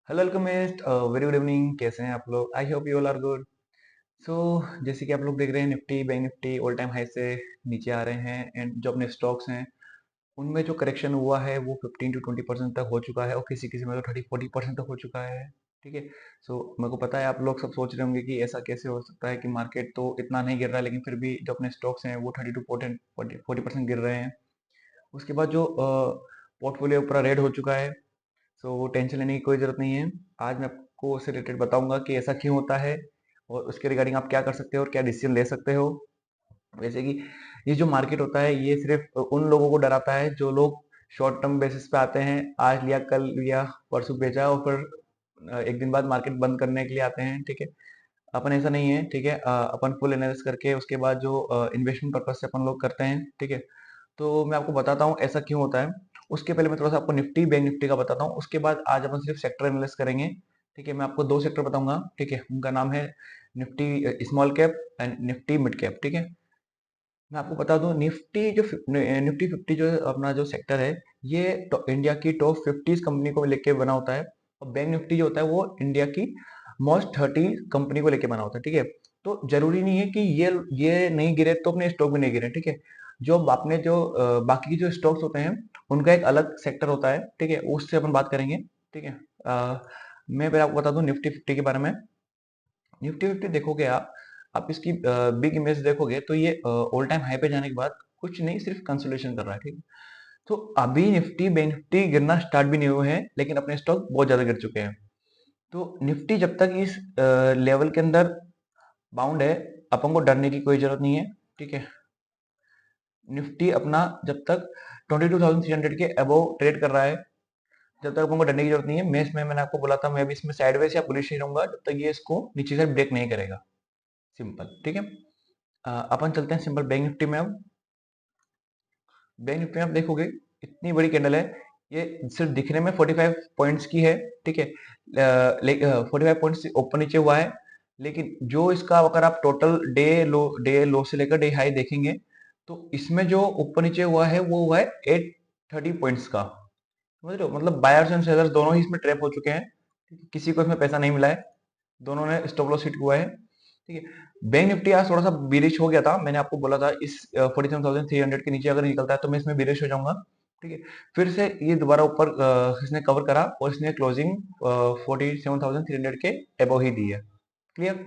Hello वेलकमिस्ट very good evening. कैसे हैं आप लोग? I hope you all are good. So जैसे कि आप लोग देख रहे हैं, Nifty bank Nifty all time high से नीचे आ रहे हैं एंड जो अपने स्टॉक्स हैं उनमें जो करेक्शन हुआ है वो 15 to 20% तक हो चुका है और किसी किसी में तो 30-40% तक हो चुका है। ठीक है। सो मेरे को पता है आप लोग सब सोच रहे होंगे कि ऐसा कैसे हो सकता है कि मार्केट तो इतना नहीं गिर रहा है लेकिन फिर भी जो अपने स्टॉक्स हैं वो 30 to 40% गिर रहे हैं। उसके बाद जो पोर्टफोलियो पूरा रेड हो चुका है। सो टेंशन लेने की कोई ज़रूरत नहीं है। आज मैं आपको उससे रिलेटेड बताऊंगा कि ऐसा क्यों होता है और उसके रिगार्डिंग आप क्या कर सकते हो और क्या डिसीजन ले सकते हो। वैसे कि ये जो मार्केट होता है ये सिर्फ उन लोगों को डराता है जो लोग शॉर्ट टर्म बेसिस पे आते हैं, आज लिया कल लिया परसों बेचा और फिर एक दिन बाद मार्केट बंद करने के लिए आते हैं। ठीक है। अपन ऐसा नहीं है। ठीक है। अपन फुल एनालिसिस करके उसके बाद जो इन्वेस्टमेंट पर्पज से अपन लोग करते हैं। ठीक है। तो मैं आपको बताता हूँ ऐसा क्यों होता है। उसके पहले मैं थोड़ा सा आपको निफ्टी बैंक निफ्टी का बताता हूँ, उसके बाद आज अपन सिर्फ सेक्टर एनालिसिस करेंगे। ठीक है। मैं आपको दो सेक्टर बताऊंगा। ठीक है। उनका नाम है Nifty small cap and Nifty mid cap. ठीक है। मैं आपको बता दूं निफ्टी 50 जो अपना जो सेक्टर है ये इंडिया की टॉप 50 कंपनी को लेके बना होता है। और बैंक निफ्टी जो होता है वो इंडिया की मोस्ट 30 कंपनी को लेके बना होता है। ठीक है। तो जरूरी नहीं है कि ये नहीं गिरे तो अपने स्टॉक भी नहीं गिरे। ठीक है। जो आपने जो बाकी जो स्टॉक्स होते हैं उनका एक अलग सेक्टर होता है। ठीक है। उससे अपन बात करेंगे। ठीक है। मैं पहले आपको बता दूं निफ्टी 50 के बारे में। निफ्टी फिफ्टी देखोगे आप इसकी बिग इमेज देखोगे तो ये ऑल टाइम हाई पे जाने के बाद कुछ नहीं, सिर्फ कंसोलिडेशन कर रहा है। ठीक है। तो अभी निफ्टी बैंक निफ्टी गिरना स्टार्ट भी नहीं हुए हैं लेकिन अपने स्टॉक बहुत ज्यादा गिर चुके हैं। तो निफ्टी जब तक इस लेवल के अंदर बाउंड है अपन को डरने की कोई जरूरत नहीं है। ठीक है। निफ्टी अपना जब तक 22,300 के अबव ट्रेड कर रहा है जब तक अपन को डरने की जरूरत नहीं है। मैं इसमें मैंने आपको बोला था मैं भी इसमें साइडवेज या बुलिश ही रहूंगा जब तक ये इसको नीचे से ब्रेक नहीं करेगा। सिंपल। ठीक है। अपन चलते हैं सिंपल बैंक निफ्टी में। अब बैंक निफ्टी में आप देखोगे इतनी बड़ी कैंडल है। ये सिर्फ दिखने में 45 पॉइंट्स की है। ठीक है। 45 पॉइंट्स ऊपर नीचे हुआ है लेकिन जो इसका अगर आप टोटल डे लो से लेकर डे हाई देखेंगे तो इसमें जो ऊपर नीचे हुआ है वो हुआ है 830 पॉइंट्स का। समझ रहे हो? मतलब बायर्स एंड सेलर्स दोनों ही इसमें ट्रैप हो चुके हैं। किसी को इसमें पैसा नहीं मिला है। दोनों ने स्टॉप लॉस हिट हुआ है। ठीक है। बैंक निफ्टी आज थोड़ा सा बिरिश हो गया था। मैंने आपको बोला था इस 47,300 के नीचे अगर निकलता है तो मैं इसमें बिरिश हो जाऊंगा। ठीक है। फिर से ये दोबारा ऊपर इसने कवर करा और इसने क्लोजिंग 47,300 के अबव ही दी है। क्लियर?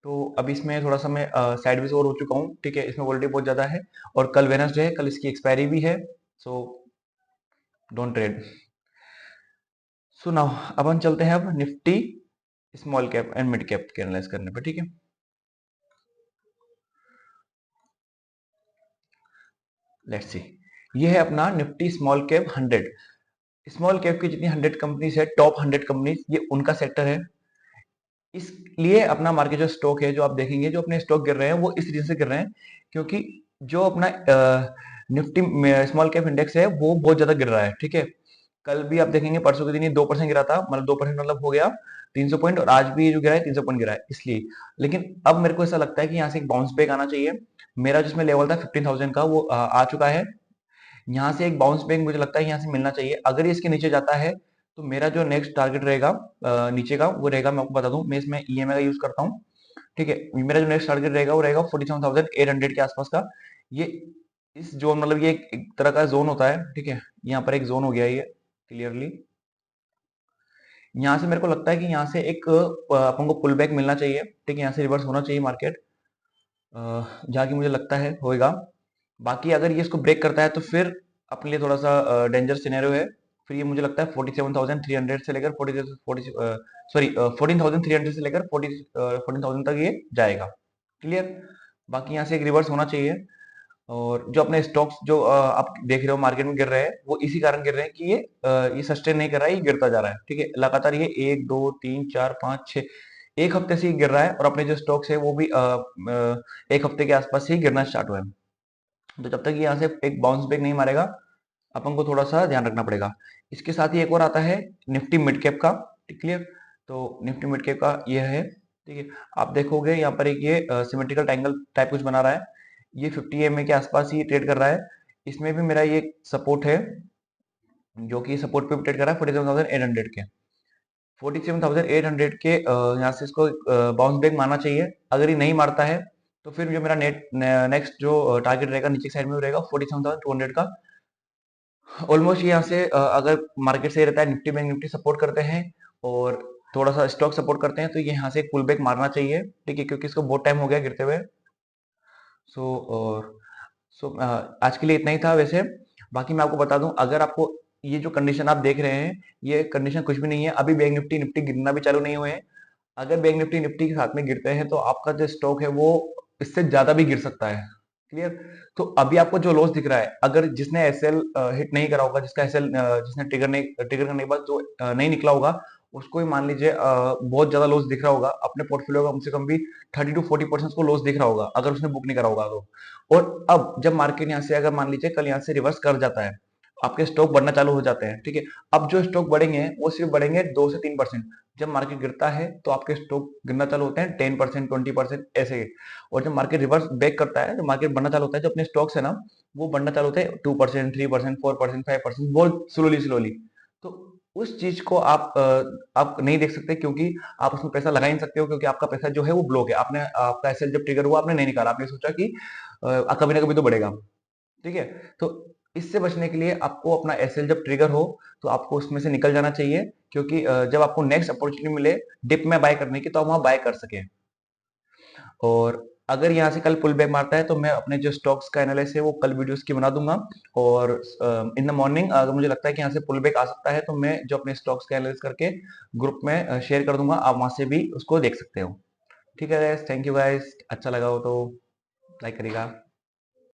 तो अभी इसमें थोड़ा सा मैं साइडवेज और हो चुका हूँ। ठीक है। इसमें वोल्टेज बहुत ज्यादा है और कल वेडनेसडे है, कल इसकी एक्सपायरी भी है। So don't trade. So now अपन चलते हैं अब Nifty small cap and mid cap के एनालाइज करने पे। ठीक है। Let's see. ये है अपना Nifty small cap 100। Small cap की जितनी 100 कंपनीज है, टॉप 100 कंपनीज, ये उनका सेक्टर है। इसलिए अपना मार्केट जो स्टॉक है जो आप देखेंगे जो अपने स्टॉक गिर रहे हैं वो इस रीजन से गिर रहे हैं क्योंकि जो अपना निफ्टी स्मॉल कैप इंडेक्स है वो बहुत ज्यादा गिर रहा है। ठीक है। कल भी आप देखेंगे परसों के दिन ये 2% गिरा था, मतलब 2% मतलब हो गया 300 पॉइंट, और आज भी जो गिरा है 300 पॉइंट गिरा है इसलिए। लेकिन अब मेरे को ऐसा लगता है कि यहाँ से एक बाउंस बैक आना चाहिए। मेरा जिसमें लेवल था 15,000 का वो आ चुका है। यहाँ से एक बाउंस बैक मुझे लगता है यहाँ से मिलना चाहिए। अगर ये इसके नीचे जाता है तो मेरा जो नेक्स्ट टारगेट रहेगा नीचे का वो रहेगा, मैं आपको बता दूं मैं इसमें ईएमआई का यूज करता हूँ। ठीक है। मेरा जो नेक्स्ट टारगेट रहेगा वो रहेगा 47,800 के आसपास का। ये इस जोन मतलब ये एक तरह का जोन होता है। ठीक है। यहाँ पर एक जोन हो गया ये क्लियरली। यहाँ से मेरे को लगता है कि यहाँ से एक अपन को पुल बैक मिलना चाहिए। ठीक है। यहाँ से रिवर्स होना चाहिए मार्केट, जहाँ की मुझे लगता है होएगा। बाकी अगर ये इसको ब्रेक करता है तो फिर अपने लिए थोड़ा सा डेंजर सिनेरियो है। फिर ये मुझे लगता है 47,300 से लेकर 14,300 से लेकर 14,000 तक ये जाएगा। क्लियर? बाकी यहाँ से एक रिवर्स होना चाहिए। और जो अपने स्टॉक्स जो आप देख रहे हो मार्केट में गिर रहे हैं वो इसी कारण गिर रहे हैं कि ये सस्टेन नहीं कर रहा है, ये गिरता जा रहा है। ठीक है। लगातार ये 1 2 3 4 5 6 एक हफ्ते से ही गिर रहा है और अपने जो स्टॉक्स है वो भी एक हफ्ते के आसपास से ही गिरना स्टार्ट हुआ है। तो जब तक ये यहाँ से एक बाउंस बैक नहीं मारेगा अपन को थोड़ा सा ध्यान रखना पड़ेगा। इसके साथ ही एक और आता है निफ्टी मिड कैप का। क्लियर? तो निफ्टी मिड कैप का ये है। ठीक है। आप देखोगे यहाँ पर एक ये सिमेट्रिकल ट्रायंगल टाइप कुछ बना रहा है। ये 50 एमए के आसपास ही ट्रेड कर रहा है। इसमें भी मेरा ये सपोर्ट है जो कि सपोर्ट पे ट्रेड कर रहा है 47,800 के। 47,800 के यहाँ से इसको बाउंस बैक मारना चाहिए। अगर ये नहीं मारता है तो फिर जो मेरा नेक्स्ट जो टारगेट रहेगा नीचे साइड में रहेगा 47,200 का। ऑलमोस्ट यहाँ से अगर मार्केट सही रहता है, निफ्टी बैंक निफ्टी सपोर्ट करते हैं और थोड़ा सा स्टॉक सपोर्ट करते हैं, तो ये यहाँ से एक पुल बैक मारना चाहिए, ठीक है, क्योंकि इसको बहुत टाइम हो गया गिरते हुए। सो और सो आज के लिए इतना ही था वैसे। बाकी मैं आपको बता दूं, अगर आपको ये जो कंडीशन आप देख रहे हैं, ये कंडीशन कुछ भी नहीं है। अभी बैंक निफ्टी निफ्टी गिरना भी चालू नहीं हुए हैं। अगर बैंक निफ्टी निफ्टी के साथ में गिरते हैं तो आपका जो स्टॉक है वो इससे ज्यादा भी गिर सकता है। क्लियर? तो अभी आपको जो लॉस दिख रहा है, अगर जिसने एसएल हिट नहीं करा होगा, जिसका एसएल जिसने ट्रिगर करने के बाद जो नहीं निकला होगा, उसको ही मान लीजिए बहुत ज्यादा लॉस दिख रहा होगा। अपने पोर्टफोलियो का कम से कम भी 30 to 40% को लॉस दिख रहा होगा अगर उसने बुक नहीं करा होगा तो। और अब जब मार्केट यहाँ से अगर मान लीजिए कल यहाँ से रिवर्स कर जाता है, आपके स्टॉक बढ़ना चालू हो जाते हैं, ठीक है। अब जो स्टॉक बढ़ेंगे वो सिर्फ बढ़ेंगे 2 से 3%। जब मार्केट गिरता है तो आपके स्टॉक गिरना चालू होते हैं 10%, 20% ऐसे। और जब मार्केट रिवर्स बैक करता है, जब मार्केट बढ़ना चालू होता है, जो अपने स्टॉक्स है ना, वो बढ़ना चालू होते हैं 2%, 3%, 4%, 5%, बहुत स्लोली स्लोली। तो उस चीज को आप नहीं देख सकते, क्योंकि आप उसमें पैसा लगा ही नहीं सकते हो, क्योंकि आपका पैसा जो है वो ब्लॉक है। आपने आपका एसएल जब ट्रिगर हुआ, आपने नहीं निकाला, आपने सोचा कि कभी ना कभी तो बढ़ेगा, ठीक है। तो इससे बचने के लिए आपको अपना एसएल जब ट्रिगर हो तो आपको उसमें से निकल जाना चाहिए, क्योंकि जब आपको नेक्स्ट अपॉर्चुनिटी मिले डिप में बाय करने की, तो आप वहां बाय कर सके। और अगर यहाँ से कल पुल बैक मारता है तो मैं अपने जो स्टॉक्स का एनालिसिस है वो कल वीडियोस की बना दूंगा। और इन द मॉर्निंग अगर मुझे लगता है कि यहाँ से पुल बैक आ सकता है, तो मैं जो अपने स्टॉक्स का एनालिसिस करके ग्रुप में शेयर कर दूंगा, आप वहां से भी उसको देख सकते हो। ठीक है गाइस, थैंक यू गाइस, अच्छा लगा हो तो लाइक करिएगा।